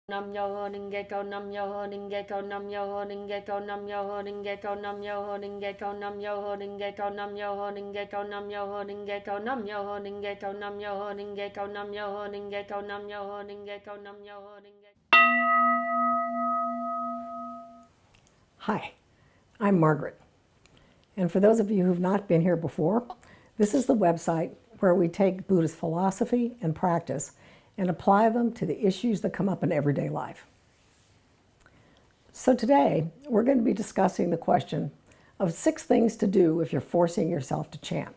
Nam-myoho-renge-kyo, Nam-myoho-renge-kyo, Nam-myoho-renge-kyo, Nam-myoho-renge-kyo, Nam-myoho-renge-kyo, Nam-myoho-renge-kyo, Nam-myoho-renge-kyo, Nam-myoho-renge-kyo, Nam-myoho-renge-kyo, Nam-myoho-renge-kyo, Nam-myoho-renge-kyo, Nam-myoho-renge-kyo, Nam-myoho-renge-kyo. Hi, I'm Margaret. And for those of you who've not been here before, this is the website where we take Buddhist philosophy and practice and apply them to the issues that come up in everyday life. So today, we're going to be discussing the question of 6 things to do if you're forcing yourself to chant.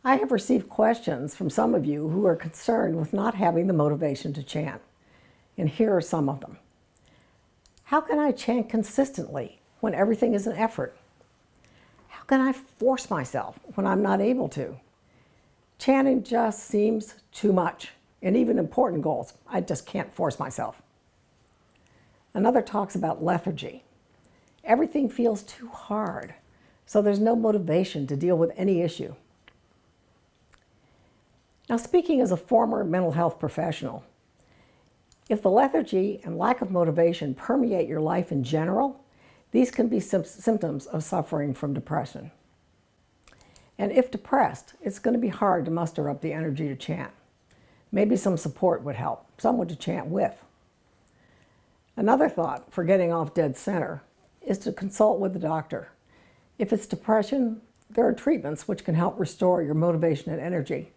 I have received questions from some of you who are concerned with not having the motivation to chant. And here are some of them. How can I chant consistently when everything is an effort? How can I force myself when I'm not able to? Chanting just seems too much, and even important goals, I just can't force myself. Another talks about lethargy. Everything feels too hard, so there's no motivation to deal with any issue. Now, speaking as a former mental health professional, if the lethargy and lack of motivation permeate your life in general, these can be symptoms of suffering from depression. And if depressed, it's going to be hard to muster up the energy to chant. Maybe some support would help, someone to chant with. Another thought for getting off dead center is to consult with the doctor. If it's depression, there are treatments which can help restore your motivation and energy.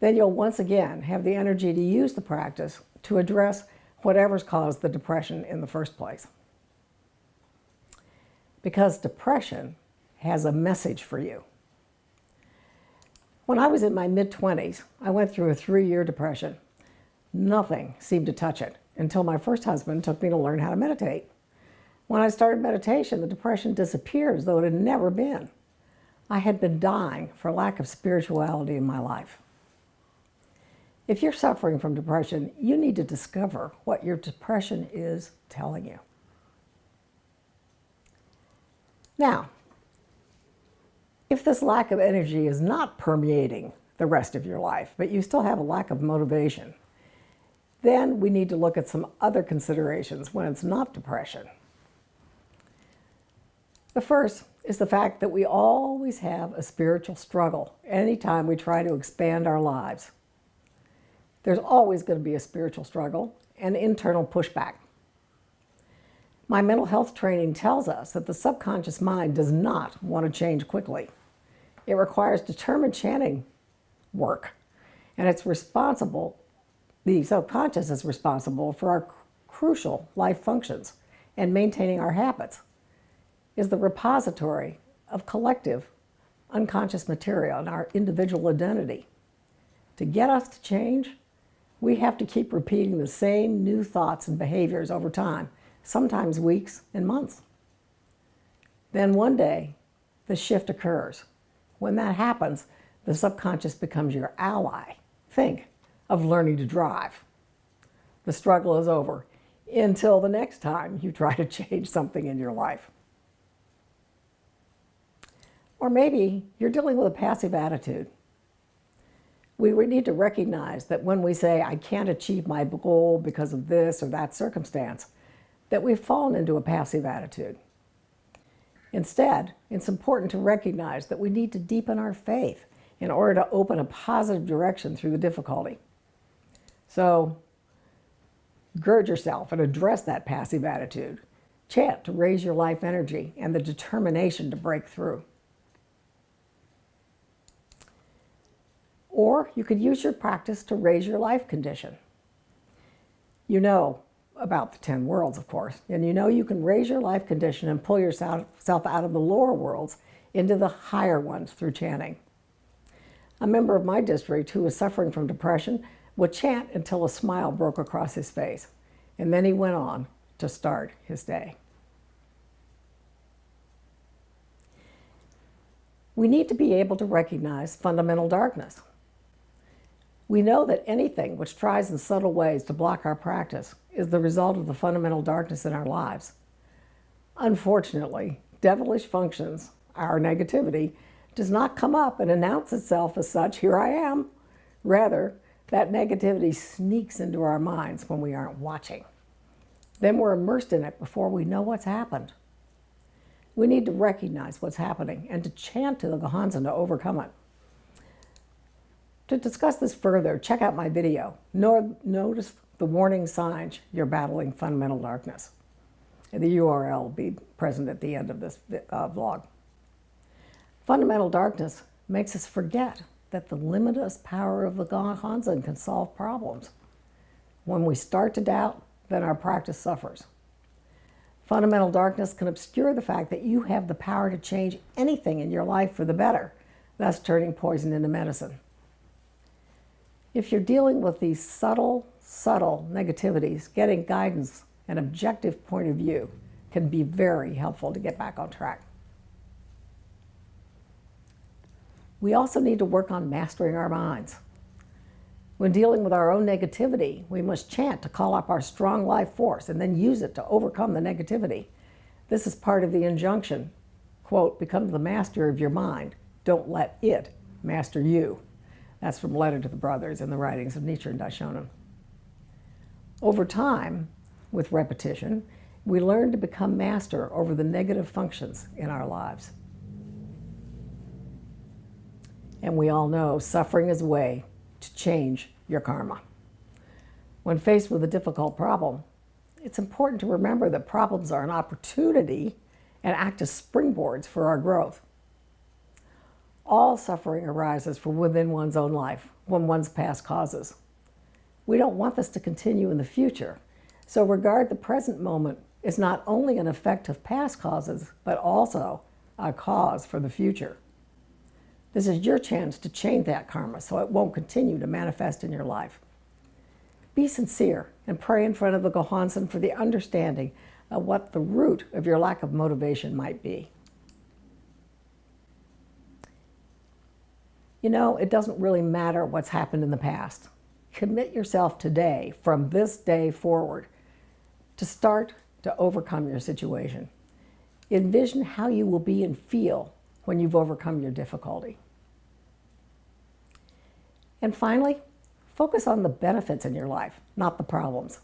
Then you'll once again have the energy to use the practice to address whatever's caused the depression in the first place. Because depression has a message for you. When I was in my mid-20s, I went through a 3-year depression. Nothing seemed to touch it until my first husband took me to learn how to meditate. When I started meditation, the depression disappeared as though it had never been. I had been dying for lack of spirituality in my life. If you're suffering from depression, you need to discover what your depression is telling you. Now, if this lack of energy is not permeating the rest of your life, but you still have a lack of motivation, then we need to look at some other considerations when it's not depression. The first is the fact that we always have a spiritual struggle anytime we try to expand our lives. There's always going to be a spiritual struggle and internal pushback. My mental health training tells us that the subconscious mind does not want to change quickly. It requires determined chanting work, and the subconscious is responsible for our crucial life functions, and maintaining our habits is the repository of collective unconscious material and our individual identity. To get us to change, we have to keep repeating the same new thoughts and behaviors over time, sometimes weeks and months. Then one day, the shift occurs. When that happens, the subconscious becomes your ally. Think of learning to drive. The struggle is over until the next time you try to change something in your life. Or maybe you're dealing with a passive attitude. We need to recognize that when we say, I can't achieve my goal because of this or that circumstance, that we've fallen into a passive attitude. Instead, it's important to recognize that we need to deepen our faith in order to open a positive direction through the difficulty. So, gird yourself and address that passive attitude. Chant to raise your life energy and the determination to break through. Or you could use your practice to raise your life condition. You know about the 10 worlds, of course, and you know you can raise your life condition and pull yourself out of the lower worlds into the higher ones through chanting. A member of my district who was suffering from depression would chant until a smile broke across his face, and then he went on to start his day. We need to be able to recognize fundamental darkness. We know that anything which tries in subtle ways to block our practice is the result of the fundamental darkness in our lives. Unfortunately, devilish functions, our negativity, does not come up and announce itself as such, here I am. Rather, That negativity sneaks into our minds when we aren't watching. Then we're immersed in it before we know what's happened. We need to recognize what's happening and to chant to the Gohanzen to overcome it. To discuss this further, check out my video. Notice the warning signs you're battling fundamental darkness. The URL will be present at the end of this vlog. Fundamental darkness makes us forget that the limitless power of the Gohanzen can solve problems. When we start to doubt, then our practice suffers. Fundamental darkness can obscure the fact that you have the power to change anything in your life for the better, thus turning poison into medicine. If you're dealing with these subtle negativities, getting guidance, an objective point of view can be very helpful to get back on track. We also need to work on mastering our minds. When dealing with our own negativity, we must chant to call up our strong life force and then use it to overcome the negativity. This is part of the injunction, quote, become the master of your mind. Don't let it master you. That's from Letter to the Brothers in the writings of Nichiren Daishonin. Over time, with repetition, we learn to become master over the negative functions in our lives. And we all know suffering is a way to change your karma. When faced with a difficult problem, it's important to remember that problems are an opportunity and act as springboards for our growth. All suffering arises from within one's own life, from one's past causes. We don't want this to continue in the future, so regard the present moment as not only an effect of past causes, but also a cause for the future. This is your chance to change that karma so it won't continue to manifest in your life. Be sincere and pray in front of the Gohanzen for the understanding of what the root of your lack of motivation might be. You know, it doesn't really matter what's happened in the past. Commit yourself today, from this day forward, to start to overcome your situation. Envision how you will be and feel when you've overcome your difficulty. And finally, focus on the benefits in your life, not the problems.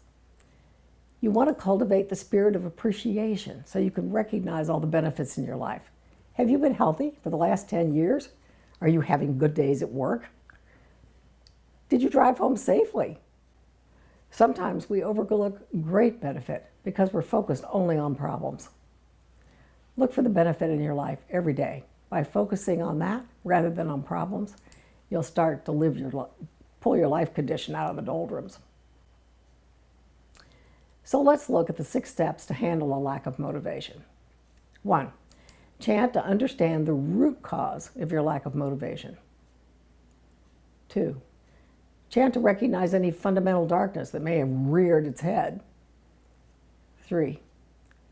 You want to cultivate the spirit of appreciation so you can recognize all the benefits in your life. Have you been healthy for the last 10 years? Are you having good days at work? Did you drive home safely? Sometimes we overlook great benefit because we're focused only on problems. Look for the benefit in your life every day. By focusing on that rather than on problems, you'll start to pull your life condition out of the doldrums. So let's look at the 6 steps to handle a lack of motivation. 1. Chant to understand the root cause of your lack of motivation. 2. Chant to recognize any fundamental darkness that may have reared its head. 3.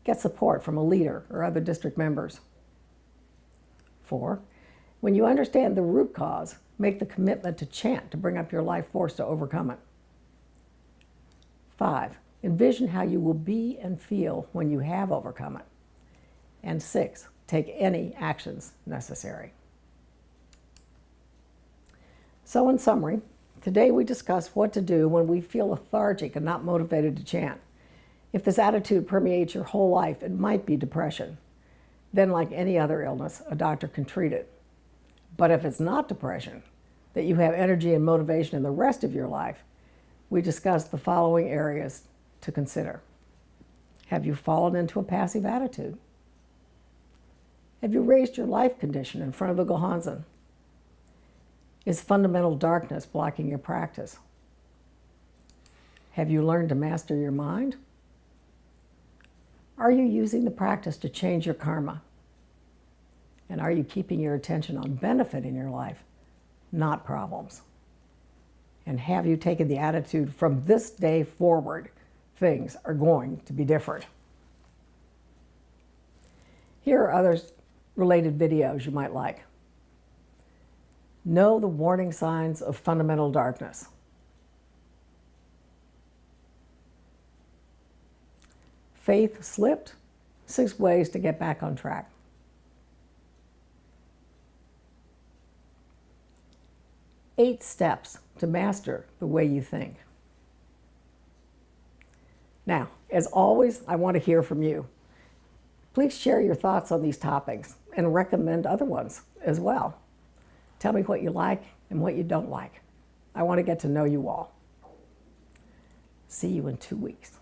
Get support from a leader or other district members. 4. When you understand the root cause, make the commitment to chant to bring up your life force to overcome it. 5. Envision how you will be and feel when you have overcome it. And 6. Take any actions necessary. So in summary, today we discussed what to do when we feel lethargic and not motivated to chant. If this attitude permeates your whole life, it might be depression. Then, like any other illness, a doctor can treat it. But if it's not depression, that you have energy and motivation in the rest of your life, we discussed the following areas to consider. Have you fallen into a passive attitude? Have you raised your life condition in front of the Gohanzen? Is fundamental darkness blocking your practice? Have you learned to master your mind? Are you using the practice to change your karma? And are you keeping your attention on benefit in your life, not problems? And have you taken the attitude from this day forward, things are going to be different? Here are other related videos you might like. Know the warning signs of fundamental darkness. Faith slipped, 6 ways to get back on track. 8 steps to master the way you think. Now, as always, I want to hear from you. Please share your thoughts on these topics and recommend other ones as well. Tell me what you like and what you don't like. I want to get to know you all. See you in 2 weeks.